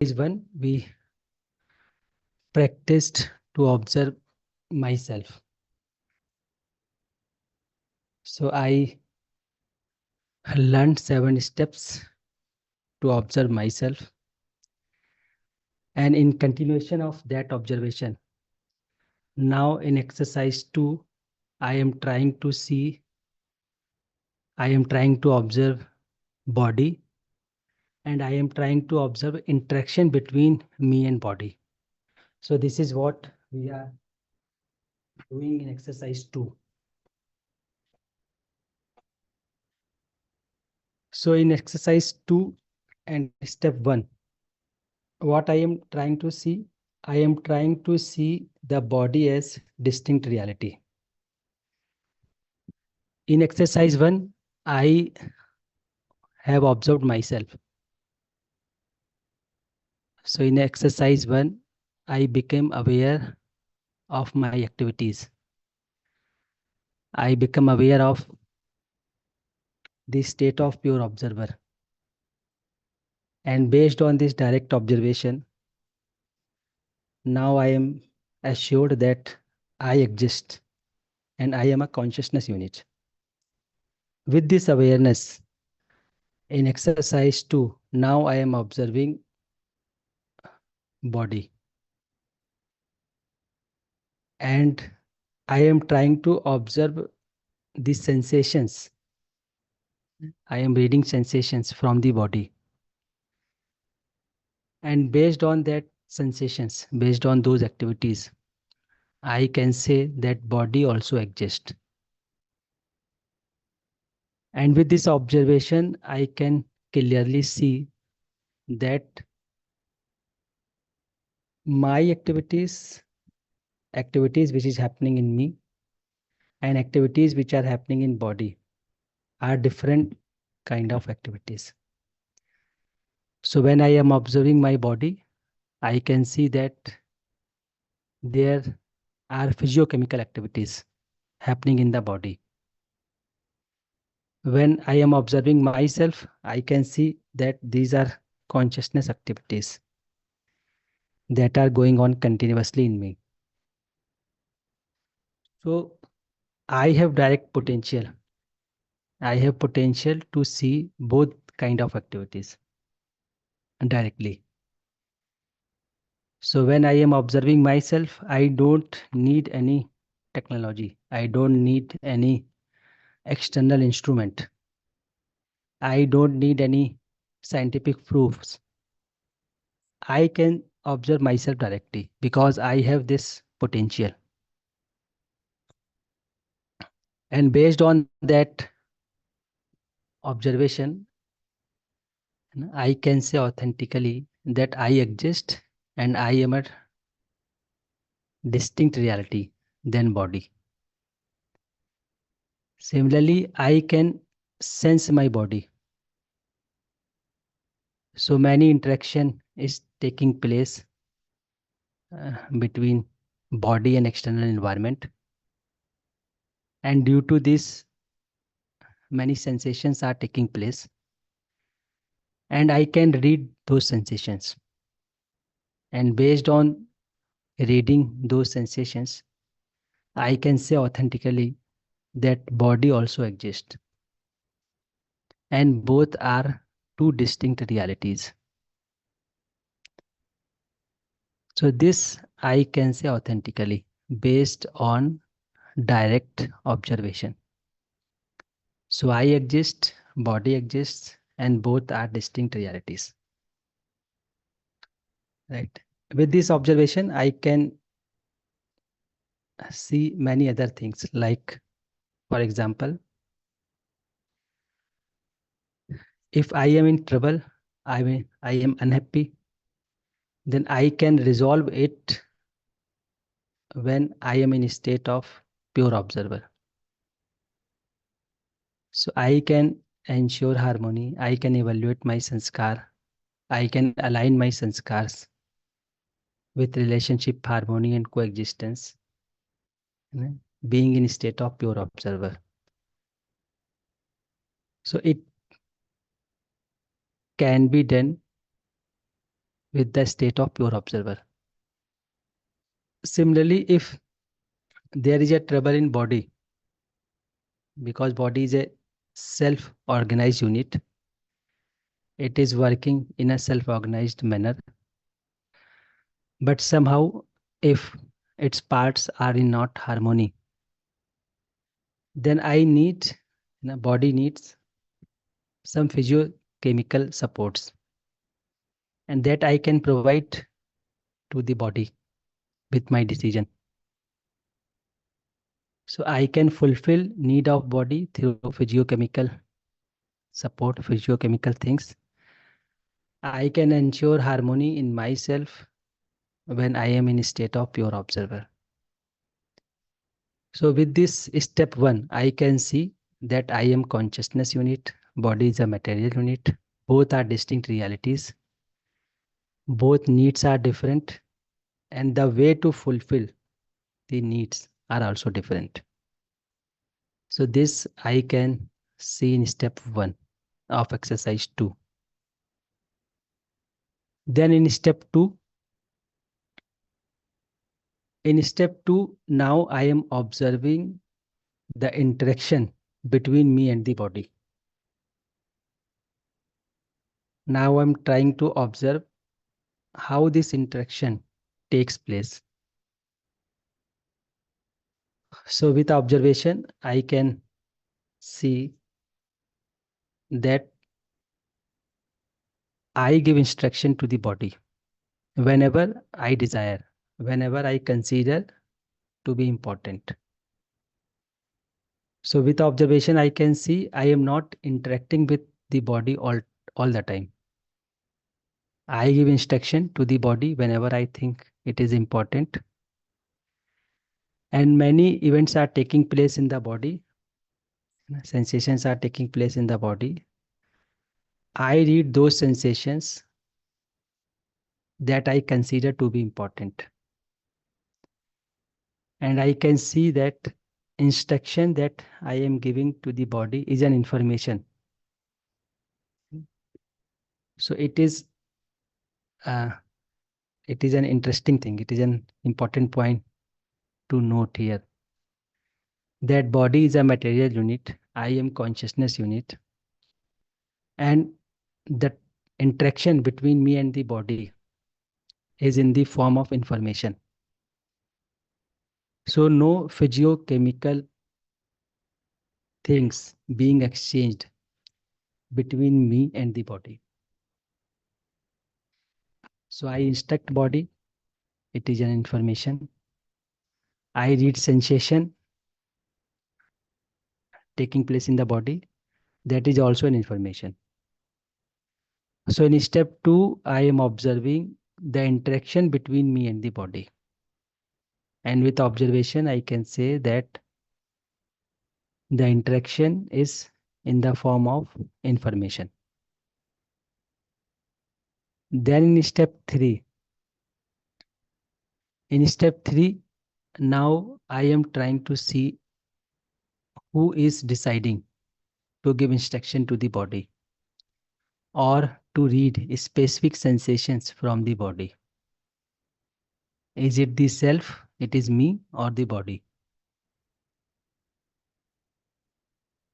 is one, we practiced to observe myself. So I learned 7 steps to observe myself. And in continuation of that observation, now in exercise 2, I am trying to observe body, and I am trying to observe interaction between me and body. So this is what we are doing in exercise 2. So in exercise 2 and step 1, what I am trying to see, I am trying to see the body as distinct reality. In exercise 1, I have observed myself. So in exercise 1, I became aware of my activities. I become aware of the state of pure observer. And based on this direct observation, now I am assured that I exist and I am a consciousness unit. With this awareness, in exercise 2, now I am observing body. And I am trying to observe the sensations. I am reading sensations from the body. And based on that sensations, based on those activities, I can say that body also exists. And with this observation, I can clearly see that my activities which is happening in me and activities which are happening in body are different kind of activities. So when I am observing my body, I can see that there are physiochemical activities happening in the body. When I am observing myself, I can see that these are consciousness activities that are going on continuously in me. So I have direct potential. I have potential to see both kind of activities directly. So when I am observing myself, I don't need any technology. I don't need any external instrument. I don't need any scientific proofs. I can observe myself directly because I have this potential. And based on that observation, I can say authentically that I exist and I am a distinct reality than body. Similarly, I can sense my body. So many interaction is taking place between body and external environment. And due to this, many sensations are taking place. And I can read those sensations. And based on reading those sensations, I can say authentically that body also exists. And both are two distinct realities. So this I can say authentically based on direct observation. So I exist, body exists, and both are distinct realities. Right. With this observation, I can see many other things like, for example, if I am in trouble, I am unhappy, then I can resolve it when I am in a state of pure observer. So I can ensure harmony, I can evaluate my sanskar, I can align my sanskars with relationship, harmony and coexistence, being in a state of pure observer. So it can be done with the state of pure observer. Similarly, if there is a trouble in body, because body is a self-organized unit, it is working in a self-organized manner, but somehow if its parts are in not harmony, then body needs some physiochemical supports, and that I can provide to the body with my decision. So I can fulfill need of body through physiochemical support, physiochemical things. I can ensure harmony in myself when I am in a state of pure observer. So with this step 1, I can see that I am consciousness unit, body is a material unit. Both are distinct realities. Both needs are different, and the way to fulfill the needs are also different. So this I can see in step 1 of exercise 2. Then in step 2, now I am observing the interaction between me and the body. Now I'm trying to observe how this interaction takes place. So with observation, I can see that I give instruction to the body whenever I desire, whenever I consider to be important. So with observation, I can see I am not interacting with the body all the time. I give instruction to the body whenever I think it is important. And many events are taking place in the body. Sensations are taking place in the body. I read those sensations that I consider to be important. And I can see that instruction that I am giving to the body is an information. So it is an interesting thing. It is an important point to note here. That body is a material unit. I am consciousness unit. And the interaction between me and the body is in the form of information. So no physiochemical things being exchanged between me and the body. So I instruct body, it is an information. I read sensation taking place in the body, that is also an information. So in step 2, I am observing the interaction between me and the body. And with observation, I can say that the interaction is in the form of information. Then in step 3, now I am trying to see who is deciding to give instruction to the body or to read specific sensations from the body. Is it the self, it is me, or the body?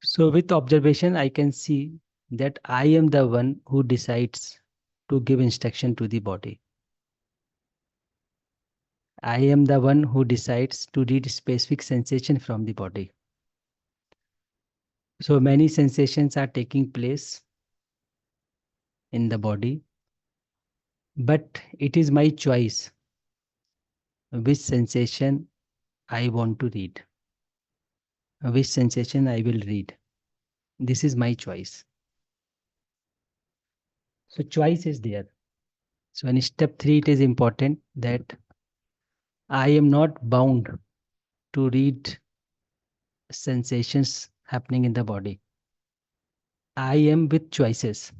So with observation, I can see that I am the one who decides to give instruction to the body. I am the one who decides to read specific sensation from the body. So many sensations are taking place in the body, but it is my choice which sensation I want to read, which sensation I will read. This is my choice. So choice is there. So in step 3, it is important that I am not bound to read sensations happening in the body. I am with choices.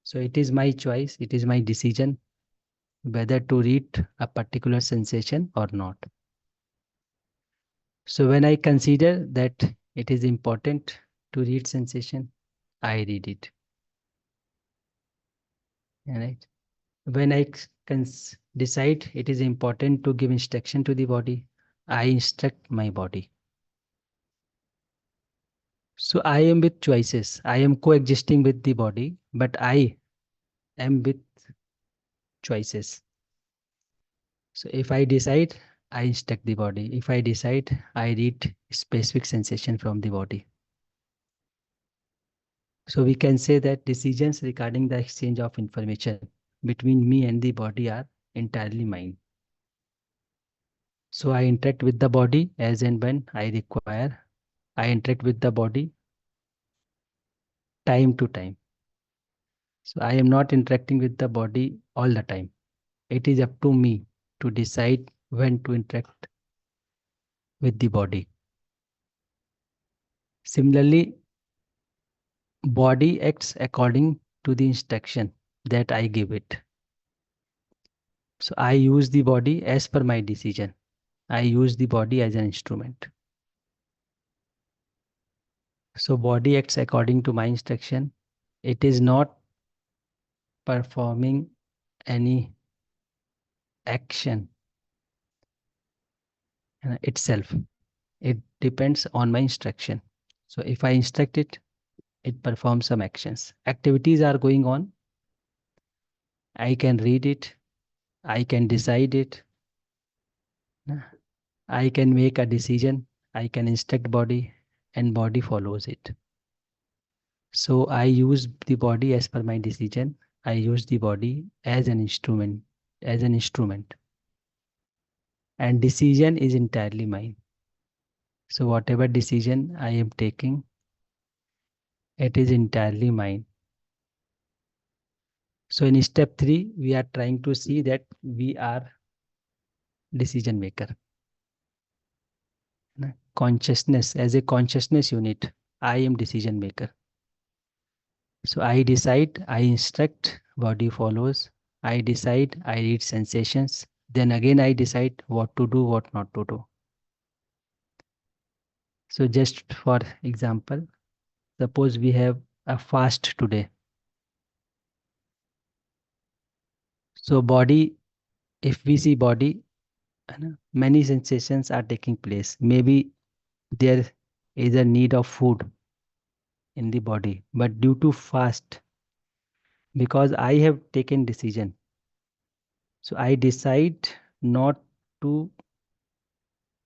So it is my choice, it is my decision whether to read a particular sensation or not. So when I consider that it is important to read sensation, I read it. Right? When I decide it is important to give instruction to the body, I instruct my body. So I am with choices. I am coexisting with the body, but I am with choices. So if I decide, I instruct the body. If I decide, I read specific sensation from the body. So we can say that decisions regarding the exchange of information between me and the body are entirely mine. So I interact with the body as and when I require. I interact with the body time to time. So I am not interacting with the body all the time. It is up to me to decide when to interact with the body. Similarly, body acts according to the instruction that I give it. So I use the body as per my decision. I use the body as an instrument. So body acts according to my instruction. It is not performing any action itself. It depends on my instruction. So if I instruct it, it performs some actions. Activities are going on. I can read it. I can decide it. I can make a decision. I can instruct body and body follows it. So I use the body as per my decision. I use the body as an instrument, as an instrument. And decision is entirely mine. So whatever decision I am taking, it is entirely mine. So in step 3, we are trying to see that we are decision maker. Consciousness, as a consciousness unit, I am decision maker. So I decide, I instruct, body follows. I decide, I read sensations. Then again I decide what to do, what not to do. So just for example, suppose we have a fast today. So body, if we see body, many sensations are taking place. Maybe there is a need of food in the body, but due to fast, because I have taken decision, so I decide not to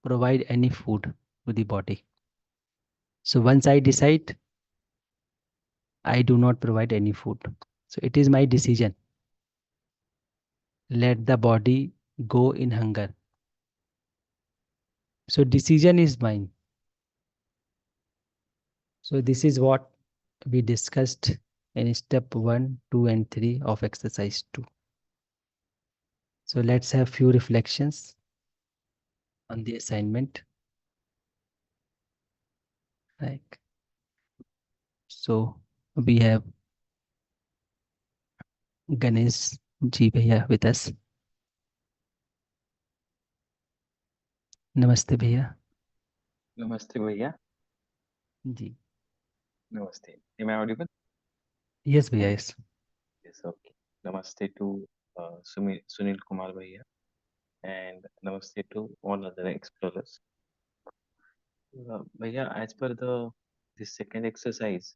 provide any food to the body. So once I decide, I do not provide any food. So it is my decision. Let the body go in hunger. So decision is mine. So this is what we discussed in step 1, 2, and 3 of exercise 2. So let's have few reflections on the assignment. Like, so we have Ganesh जी भैया with us. नमस्ते भैया. Namaste, Bhaiya. Ji. Namaste. Am I audible? Yes भैया, yes. Yes, okay. Namaste to Sunil Kumar Bhaiya and namaste to all other explorers. Bhaiya, as per this second exercise,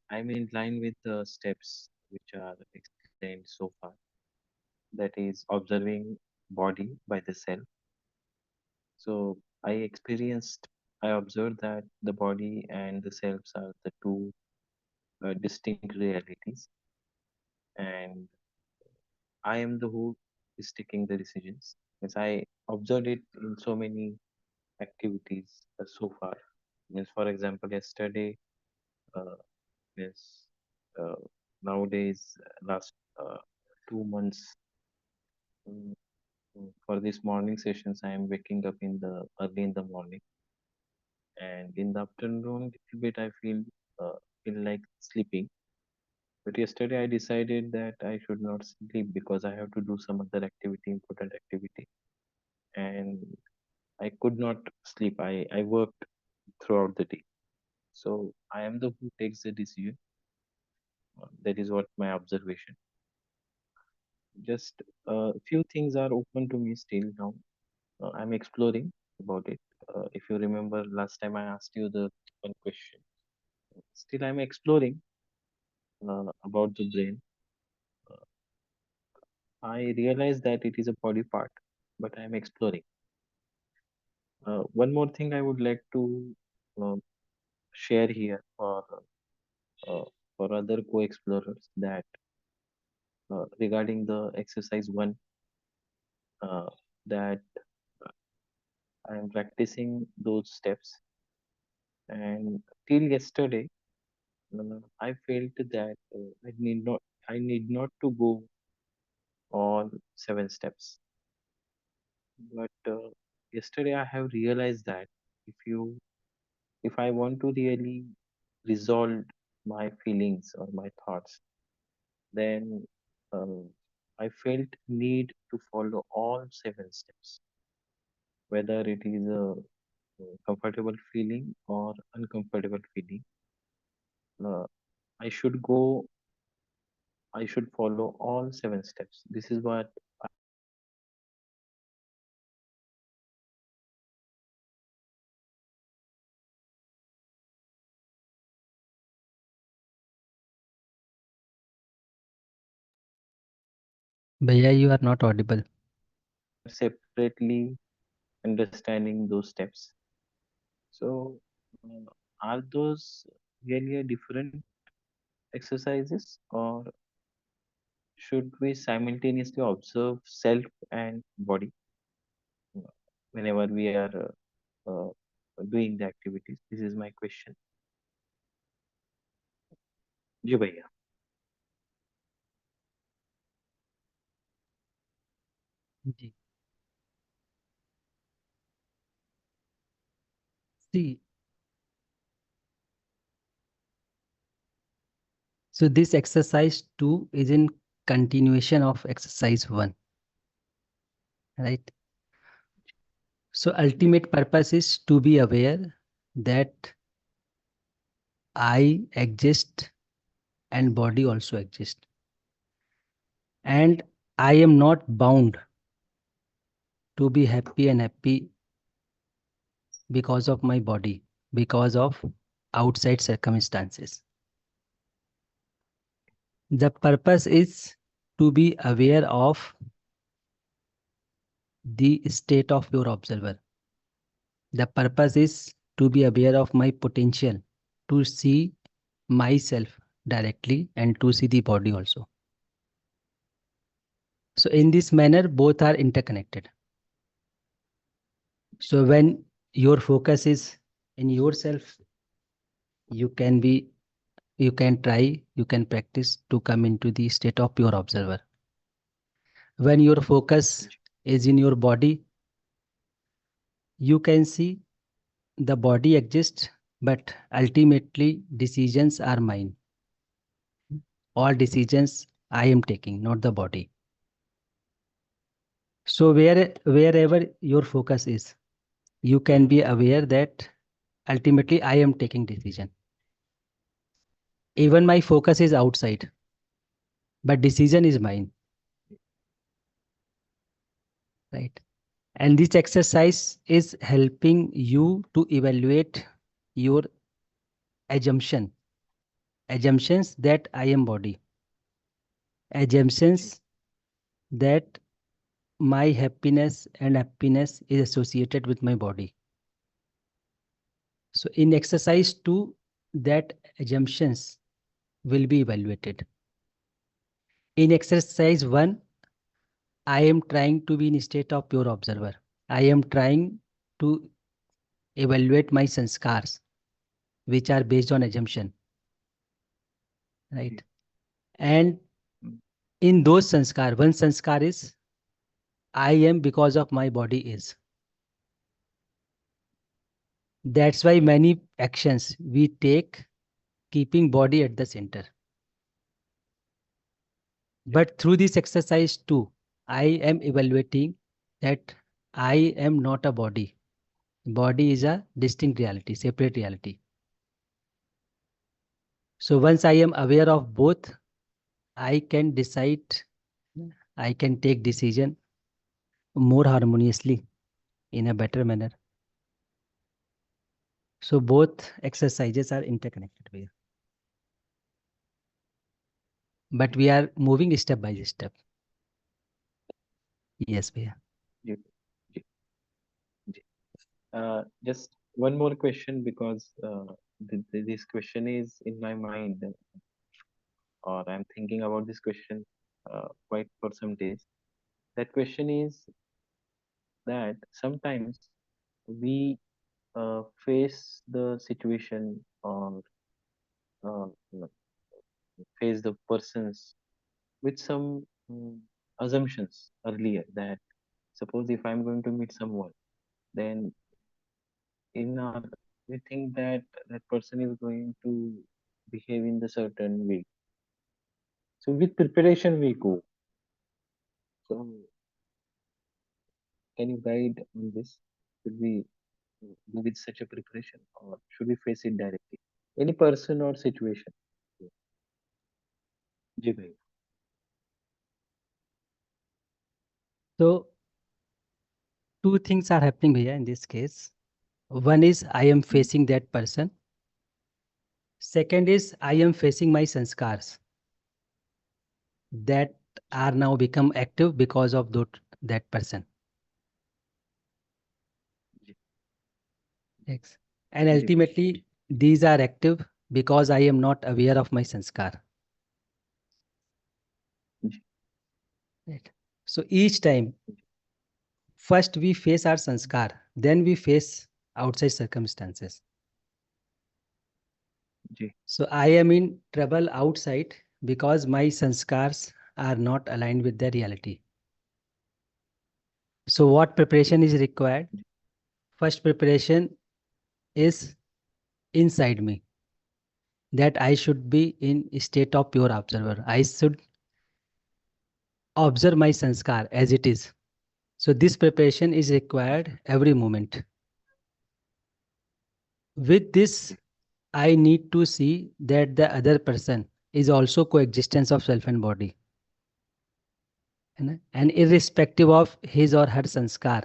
I'm in line with the steps which are explained so far. That is observing body by the self. So I observed that the body and the selves are the two distinct realities, and I am the who is taking the decisions. As I observed it in so many activities so far. Means, for example, yesterday, uh, yes, uh, nowadays, last 2 months, mm, for these morning sessions, I am waking up in the early in the morning, and in the afternoon, little bit I feel like sleeping. But yesterday, I decided that I should not sleep because I have to do some other activity, important activity, and I could not sleep. I worked throughout the day. So I am the who takes the decision. That is what my observation. just a few things are open to me still now. I'm exploring about it. If you remember last time I asked you the one question, still I'm exploring about the brain. I realize that it is a body part, but I'm exploring. One more thing I would like to uh, share here uh, for other co-explorers that regarding the exercise one, uh, that I am practicing those steps, and till yesterday I felt that I need not to go all 7 steps. But yesterday I have realized that if you if I want to really resolve my feelings or my thoughts, then um, I felt need to follow all 7 steps, whether it is a comfortable feeling or uncomfortable feeling. Uh, I should go. I should follow all 7 steps. This is what I have realized yesterday. Bhaiya, you are not audible. We are separately understanding those steps. So, are those really a different exercises, or should we simultaneously observe self and body uh, whenever we are doing the activities? This is my question. जी भैया. जी. See, so this exercise 2 is in continuation of exercise 1, right? So ji. ultimate purpose is to be aware that I exist and body also exists. And I am not bound to be happy and happy because of my body, because of outside circumstances. The purpose is to be aware of the state of your observer. The purpose is to be aware of my potential to see myself directly and to see the body also. So in this manner, both are interconnected. So when your focus is in yourself, you can be, you can try, you can practice to come into the state of pure observer. When your focus ji. is in your body, you can see the body exists, but ultimately decisions are mine. All decisions I am taking, not the body. So wherever your focus is, you can be aware that ultimately I am taking decision. Even my focus is outside, but decision is mine, right? And this exercise is helping you to evaluate your assumptions that I am body, ji. assumptions that my happiness is associated with my body. So in exercise 2, that assumptions will be evaluated. In exercise 1, I am trying to be in a state of pure observer. I am trying to evaluate my sanskars, which are based on assumption, ji. right? And Mm. in those sanskar, one sanskar is I am because of my body is. That's why many actions we take keeping body at the center. Ji. But through this exercise too, I am evaluating that I am not a body. Body is a distinct reality, separate reality. So once I am aware of both, I can decide I can take decision more harmoniously in a better manner. So both exercises are interconnected here. But we are moving step by step. Yes, Bhaiya. Ji, ji, ji. Just one more question because this question is in my mind, or I'm thinking about this question quite for some days. That question is that sometimes we face the situation or uh, face the persons with some assumptions earlier that suppose if I'm going to meet someone, then in our we think that that person is going to behave in the certain way. So with preparation we go. So can you guide on this? Should we go with such a preparation or should we face it directly? Any person or situation? जी भाई. So two things are happening here in this case. One is I am facing that person. Second is I am facing my sanskars that are now become active because of that person. Ji, Yes. And जी भाई. ultimately, these are active because I am not aware of my sanskar. Ji, Right. So each time, first we face our sanskar, then we face outside circumstances. Ji, So I am in trouble outside because my sanskars are not aligned with the reality. So what preparation is required? First preparation is inside me, that I should be in state of pure observer. I should observe my sanskar as it is. So this preparation is required every moment. With this, ji, I need to see that the other person is also coexistence of self and body. And irrespective of his or her sanskar,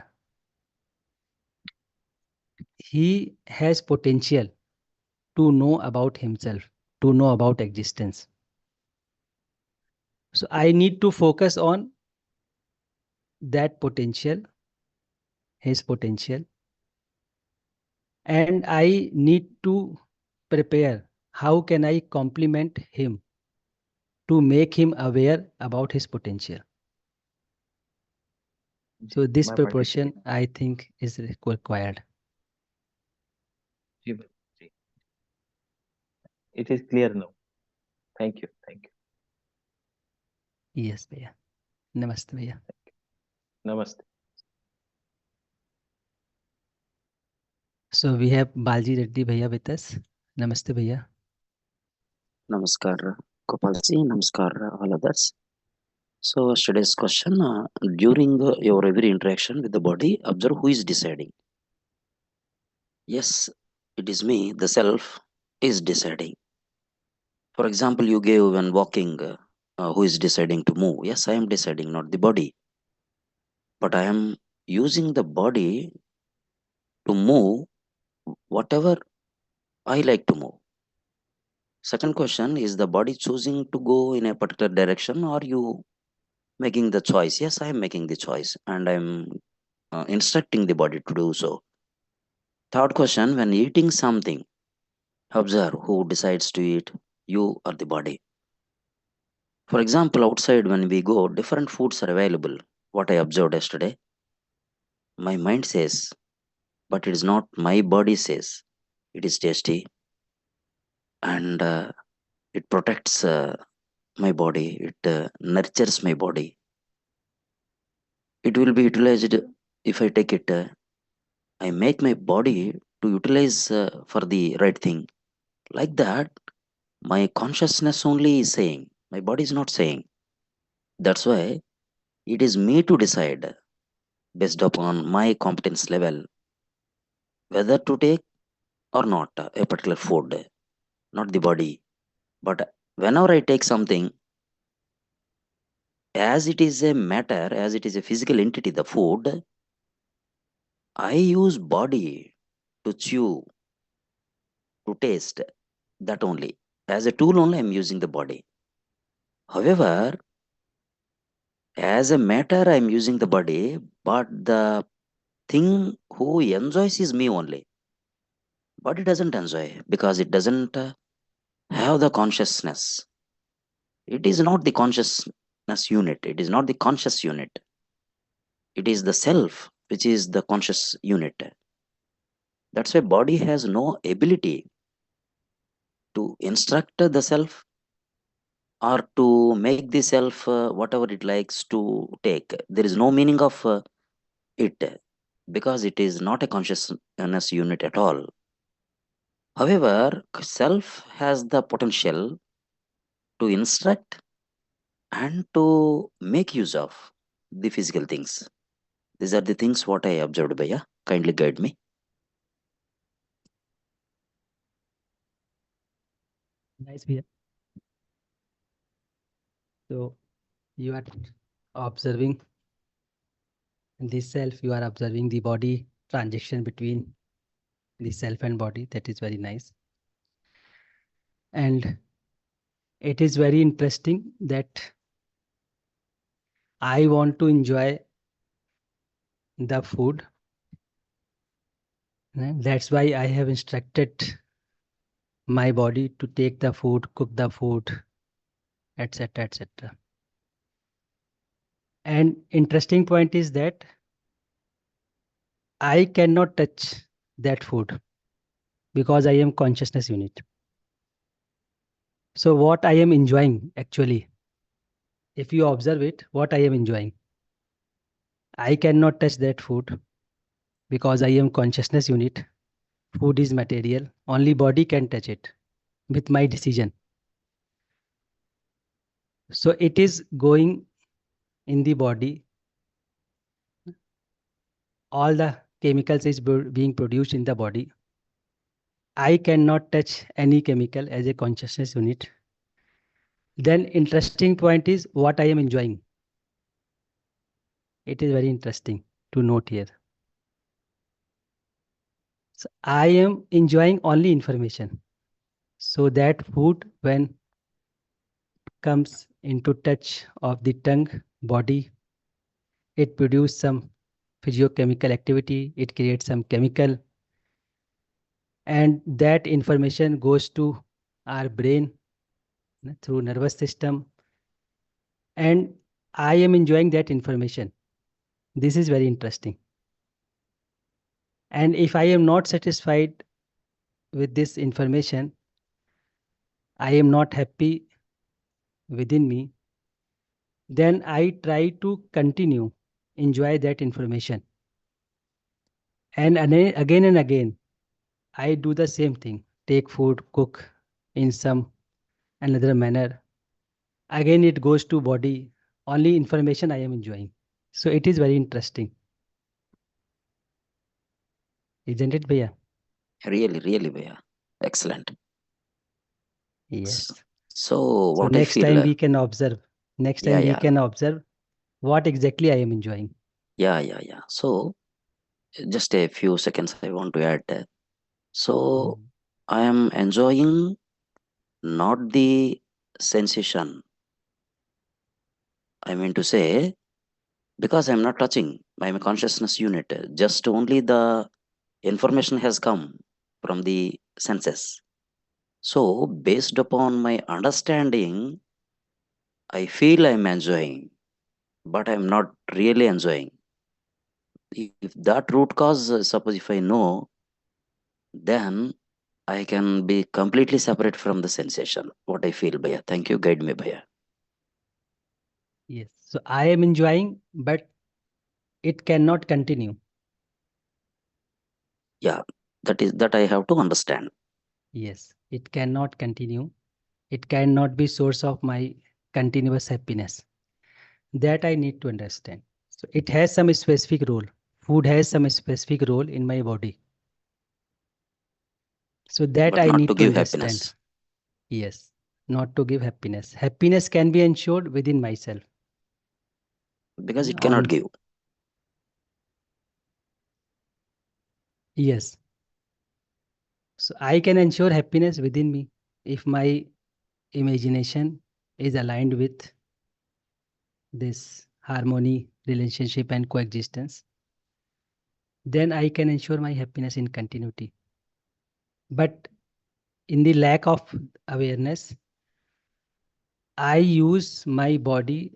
he has potential to know about himself, to know about existence. So I need to focus on that potential, his potential, and I need to prepare how can I complement him to make him aware about his potential. Ji. So this My participate. preparation, I think, is required. जी भाई. जी. It is clear now. Thank you. Thank you. Yes, Bhaiya. Namaste, Bhaiya. Namaste. So we have Balji Reddy Bhaiya with us. Namaste, Bhaiya. Namaskar, Gopalji. Namaskar, all others. So today's question: during your every interaction with the body, observe who is deciding. Yes, it is me. The self is deciding. For example, you gave when walking, who is deciding to move? Yes, I am deciding, not the body, but I am using the body to move whatever I like to move. Second question: is the body choosing to go in a particular direction, or you making the choice? Yes, I am making the choice, and I'm instructing the body to do so. Third question: when eating something, observe who decides to eat, you or the body. For example, outside when we go, different foods are available. What I observed yesterday, my mind says, but it is not my body says. It is tasty and it protects my body, it nurtures my body. It will be utilized if I take it. I make my body to utilize for the right thing. Like that, my consciousness only is saying, my body is not saying. That's why it is me to decide based upon my competence level whether to take or not a particular food, not the body. But whenever I take something, as it is a matter, as it is a physical entity, the food, I use body to chew, to taste, that only. As a tool only, I'm using the body. However, as a matter, I'm using the body, but the thing who enjoys is me only. Body doesn't enjoy because it doesn't have the consciousness. It is not the consciousness unit. It is not the conscious unit. It is the self which is the conscious unit. That's why body has no ability to instruct the self or to make the self whatever it likes to take. There is no meaning of it because it is not a consciousness unit at all. However, self has the potential to instruct and to make use of the physical things. These are the things what I observed, Bhaiya. Kindly guide me. Nice, Bhaiya. So you are observing the self, you are observing the body transaction between the self and body. That is very nice. And it is very interesting that I want to enjoy the food. That's why I have instructed my body to take the food, cook the food, etc., etc. And interesting point is that I cannot touch that food because I am consciousness unit. So what I am enjoying actually, if you observe it, what I am enjoying, I cannot touch that food because I am consciousness unit. Food is material. Only body can touch it with my decision. So it is going in the body. All the chemicals is being produced in the body. I cannot touch any chemical as a consciousness unit. Then interesting point is what I am enjoying. It is very interesting to note here. So I am enjoying only information. So that food when comes into touch of the tongue, body, it produces some physiochemical activity, it creates some chemical, and that information goes to our brain through nervous system, and I am enjoying that information. This is very interesting. And if I am not satisfied with this information, I am not happy within me, then I try to continue enjoy that information. And again and again, I do the same thing. Take food, cook in some another manner. Again, it goes to body. Only information I am enjoying. So it is very interesting. Isn't it, Bhaiya? Really, really, Bhaiya. Excellent. Yes. So, So what I next feel, time we can observe. Next yeah, time we yeah, can observe what exactly I am enjoying. yeah. So, just a few seconds I want to add. So, Mm. I am enjoying not the sensation. I mean to say, because I'm not touching, I'm a consciousness unit. Just only the information has come from the senses. So, based upon my understanding, I feel I'm enjoying, but I'm not really enjoying. If that root cause, suppose if I know, then I can be completely separate from the sensation. What I feel, Bhaiya. Thank you. Guide me, Bhaiya. Yes. So I am enjoying, but it cannot continue. Yeah, that I have to understand. Yes. It cannot continue. It cannot be source of my continuous happiness. That I need to understand. So it has some specific role. Food has some specific role in my body. So that But I not to need to give understand. happiness. Yes. Not to give happiness. Happiness can be ensured within myself. because it on cannot give. yes. So I can ensure happiness within me if my imagination is aligned with this harmony, relationship, and coexistence. Then I can ensure my happiness in continuity. But in the lack of awareness, I use my body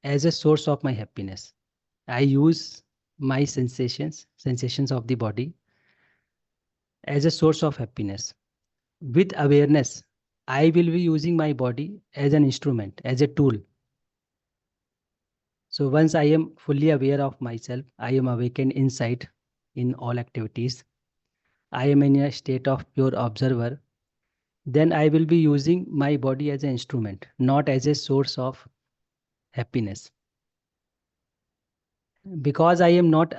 as a source of my happiness. I use my sensations of the body as a source of happiness. With awareness, I will be using my body as an instrument, as a tool. So once I am fully aware of myself, I am awakened inside in all activities. I am in a state of pure observer. Then I will be using my body as an instrument, not as a source of happiness. Because I am not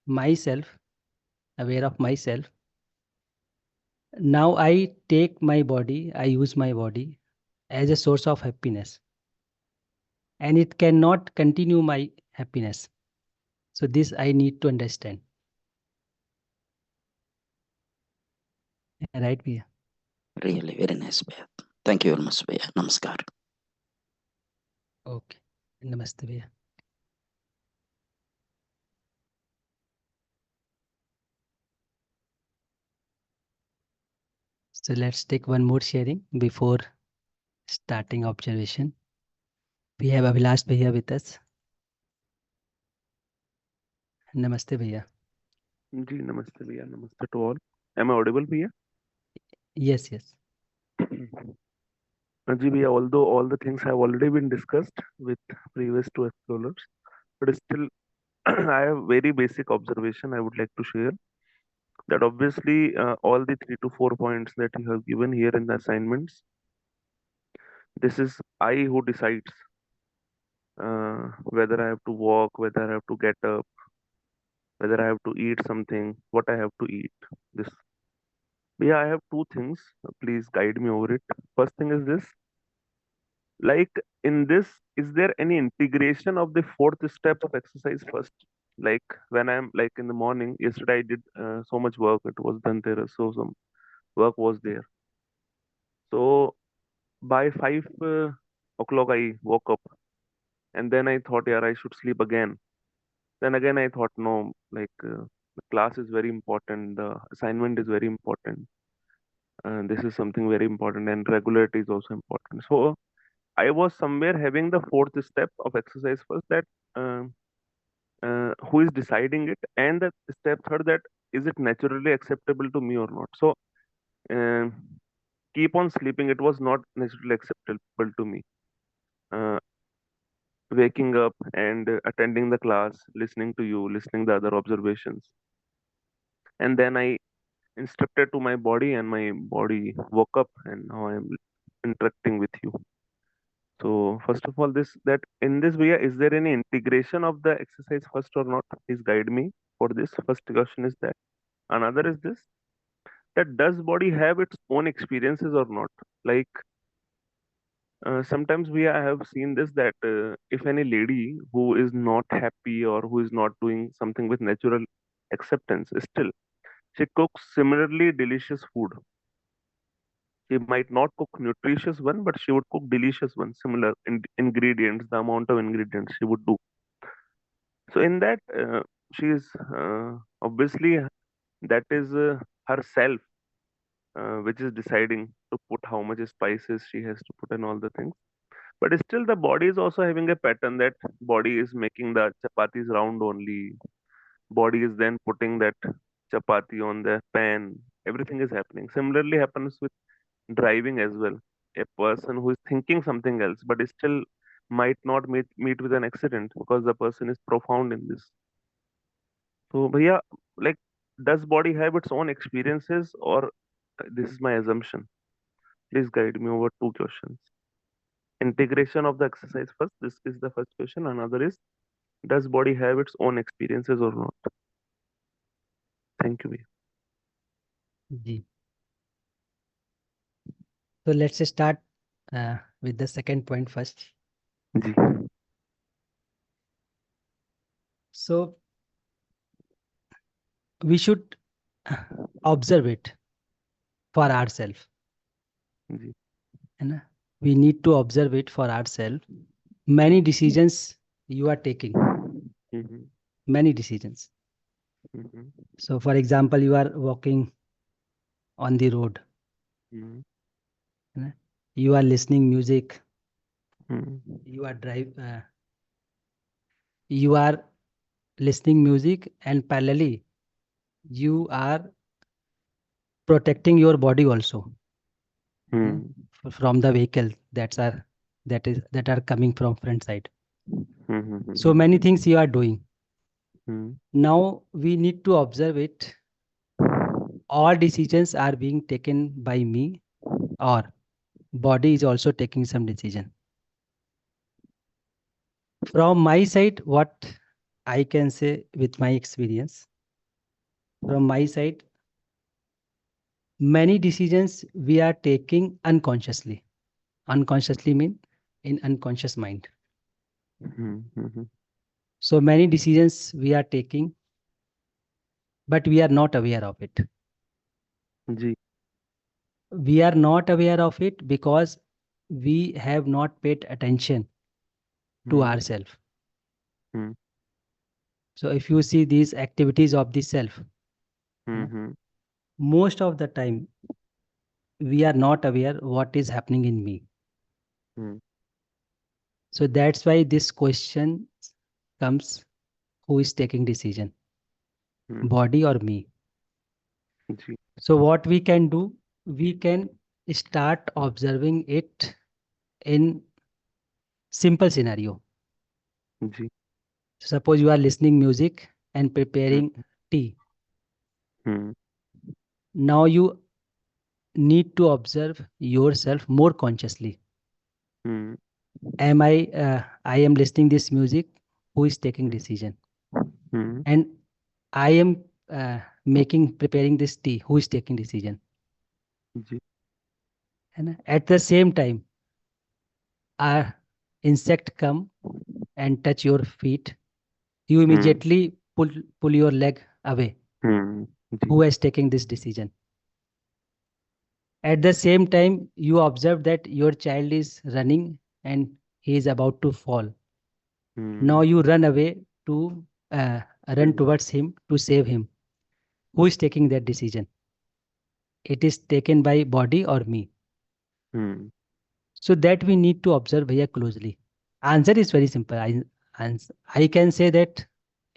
myself, aware of myself, now I take my body, I use my body as a source of happiness. And it cannot continue my happiness. So this I need to understand. Right, Bhaiya? Really very nice, Bhaiya. Thank you very much, Bhaiya. Namaskar. Okay. Namaste, Bhaiya. So let's take one more sharing before starting observation. We have Abhilash Bhaiya with us. Namaste, Bhaiya. जी नमस्ते भैया नमस्ते to all. Am I audible भैया? Yes, yes. जी भैया, although all the things have already been discussed with previous two explorers, but still I have very basic observation I would like to share. That obviously all the 3 to 4 points that you have given here in the assignments, this is I who decides whether I have to walk, whether I have to get up, whether I have to eat something, what I have to eat. This, yeah, I have two things. Please guide me over it. First thing is this: like in this, is there any integration of the fourth step of exercise first? Like when I'm like in the morning, yesterday I did so much work. It was done there, so some work was there. So by 5 o'clock, I woke up, and then I thought, yeah, I should sleep again. Then again, I thought, no, like the class is very important, the assignment is very important, and this is something very important, and regularity is also important. So I was somewhere having the fourth step of exercise first, that who is deciding it, and the step third, that is it naturally acceptable to me or not. So um keep on sleeping, it was not naturally acceptable to me. Uh, Waking up and attending the class, listening to you, listening the other observations, and then I instructed to my body, and my body woke up, and now I am interacting with you. So first of all, this that in this way, is there any integration of the exercise first or not? Please guide me for this. First question is that. Another is this: that does body have its own experiences or not? Like sometimes I have seen this, that if any lady who is not happy or who is not doing something with natural acceptance, still she cooks similarly delicious food. She might not cook nutritious one, but she would cook delicious one, similar ingredients, the amount of ingredients she would do. So in that, she is obviously, that is herself, which is deciding to put how much spices she has to put and all the things. But still, the body is also having a pattern, that body is making the chapatis round only. Body is then putting that chapati on the pan. Everything is happening. Similarly happens with driving as well. A person who is thinking something else, but still might not meet with an accident, because the person is profound in this. So, bhaiya, like, does body have its own experiences, or this is my assumption? Please guide me over two questions. Integration of the exercise first. This is the first question. Another is, does body have its own experiences or not? Thank you, bhaiya. Ji. So let's start with the second point first. Ji So we should observe it for ourselves. Ji We need to observe it for ourselves. Many decisions you are taking, hmm many decisions. Hmm So, for example, you are walking on the road, hmm you are listening music, hmm you are listening music, and parallelly you are protecting your body also from the vehicle that are coming from front side. So many things you are doing. Now we need to observe it. All decisions are being taken by me, or body is also taking some decision. From my side, what I can say with my experience, from my side, many decisions we are taking unconsciously. Unconsciously mean in unconscious mind. So many decisions we are taking, but we are not aware of it. Ji We are not aware of it because we have not paid attention to ourselves. So if you see these activities of the self, most of the time we are not aware what is happening in me. So that's why this question comes, who is taking decision, body or me? Ji So what we can do, we can start observing it in simple scenario. Ji Suppose you are listening music and preparing tea. Now you need to observe yourself more consciously. I am listening this music, who is taking decision? And I am preparing this tea, who is taking decision? Ji And at the same time, a insect come and touch your feet, you immediately pull your leg away. Ji Who is taking this decision? At the same time, you observe that your child is running and he is about to fall. Now you run away to run towards him to save him. Who is taking that decision? It is taken by body or me? So that we need to observe very closely. Answer is very simple. I can say that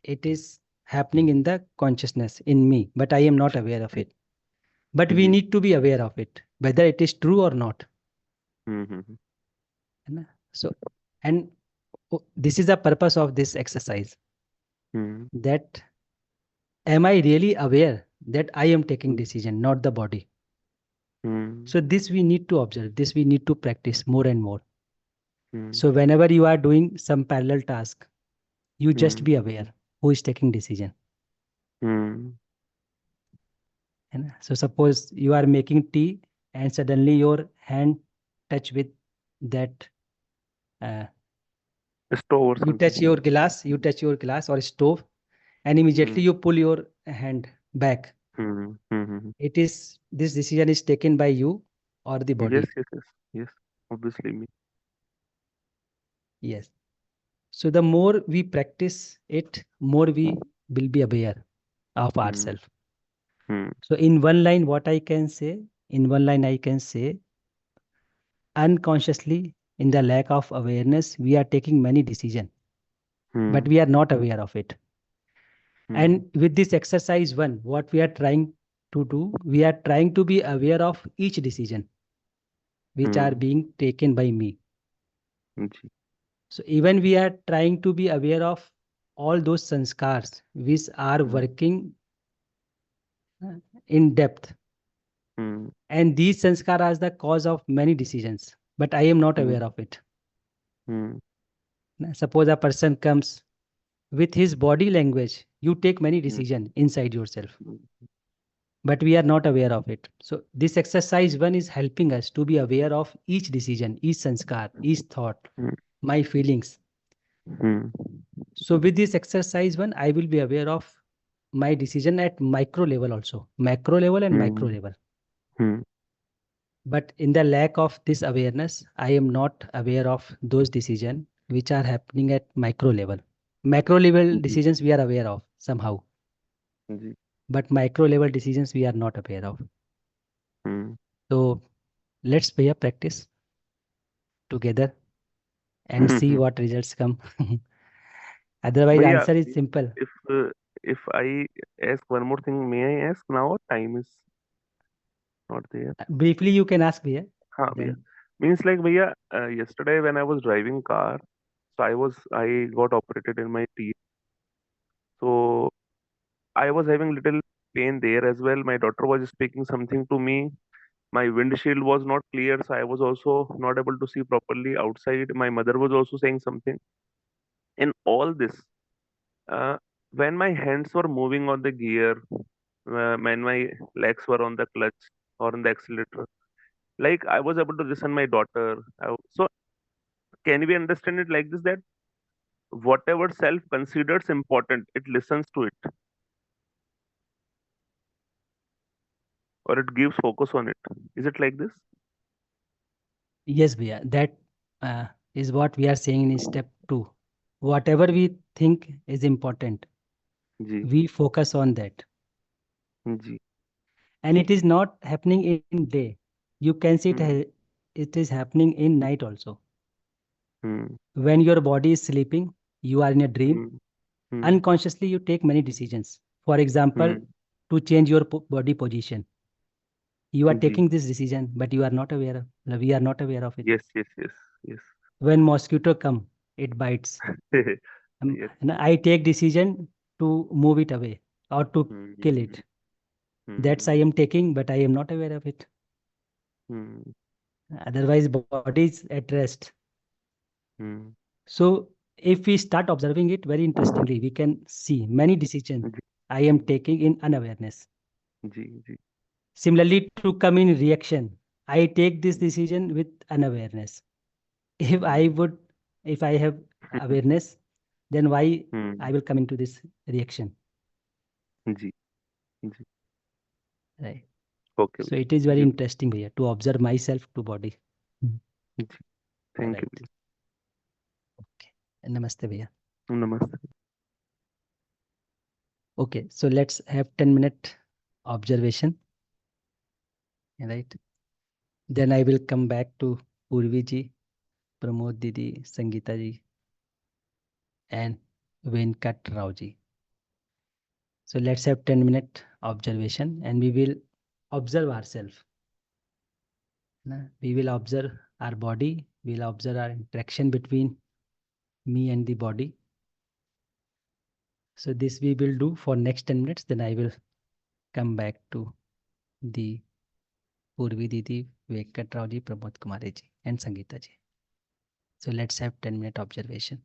it is happening in the consciousness in me, but I am not aware of it. But we ji need to be aware of it, whether it is true or not. है ना? So, and this is the purpose of this exercise. That am I really aware that I am taking decision, not the body? So this we need to observe. This we need to practice more and more. So whenever you are doing some parallel task, you just be aware who is taking decision. So suppose you are making tea and suddenly your hand touch with that stove or you something touch your glass or stove, and immediately you pull your hand back. It is this decision is taken by you or the yes body. yes yes yes obviously me Yes. So the more we practice it, more we will be aware of ourselves. So in one line, what I can say, in one line I can say, unconsciously, in the lack of awareness, we are taking many decisions, but we are not aware of it. And with this exercise one, what we are trying to do, we are trying to be aware of each decision which are being taken by me. Ji So even we are trying to be aware of all those sanskars which are working in depth. And these sanskar are the cause of many decisions, but I am not aware of it. Suppose a person comes with his body language, you take many decisions inside yourself, but we are not aware of it. So this exercise one is helping us to be aware of each decision, each sanskar, each thought, my feelings. So with this exercise one, I will be aware of my decision at micro level also, macro level and micro level. But in the lack of this awareness, I am not aware of those decisions which are happening at micro level. Macro level decisions we are aware of somehow, ji. but micro level decisions we are not aware of. So let's practice together and see what results come. Otherwise, Bhaiya, answer is simple. if I ask one more thing, may I ask now? Time is not there. Briefly, you can ask Bhaiya. हाँ भैया. Then Means like भैया, yesterday when I was driving car, so I got operated in my teeth. So I was having little pain there as well. My daughter was speaking something to me. My windshield was not clear, so I was also not able to see properly outside. My mother was also saying something. In all this, uh, when my hands were moving on the gear, when my legs were on the clutch or on the accelerator, like I was able to listen my daughter. So can we understand it like this, that whatever self considers important, it listens to it, or it gives focus on it? Is it like this? yes, Bhaiya, that is what we are saying in step 2. Whatever we think is important, ji. we focus on that. Ji. And it is not happening in day. You can see hmm. it is happening in night also. Hmm. When your body is sleeping, you are in a dream. Hmm. Hmm. Unconsciously, you take many decisions. For example, hmm. to change your body position. You are ji. taking this decision, but you are not aware of, we are not aware of it. Yes, yes, yes, yes. When mosquito come, it bites. Yes. And I take decision to move it away or to kill hmm. it. That's I hmm. am taking, but I am not aware of it. Hmm. Otherwise, body is at rest. Hmm. So if we start observing it very interestingly, we can see many decisions ji. I am taking in unawareness. Ji. Ji. Similarly, to come in reaction, I take this decision with unawareness. If I hmm. would, if I have awareness, then why I hmm. will come into this reaction, ji. Ji. right? Okay So भैया. it is very ji. interesting here to observe myself to body. Ji. Thank you Right. भैया. Okay. Namaste, Bhaiya. नमस्ते. Okay, so let's have 10-minute observation. Right. Then I will come back to Purvi ji, Pramod Didi, Sangeeta ji, and Venkat Rao ji. So let's have 10-minute observation and we will observe ourselves. We will observe our body, we will observe our interaction between me and the body. So this we will do for next 10 minutes. Then I will come back to the Purvi Didi, Venkat Rao ji, Pramod Kumare ji, and Sangeeta ji. So let's have 10-minute observation.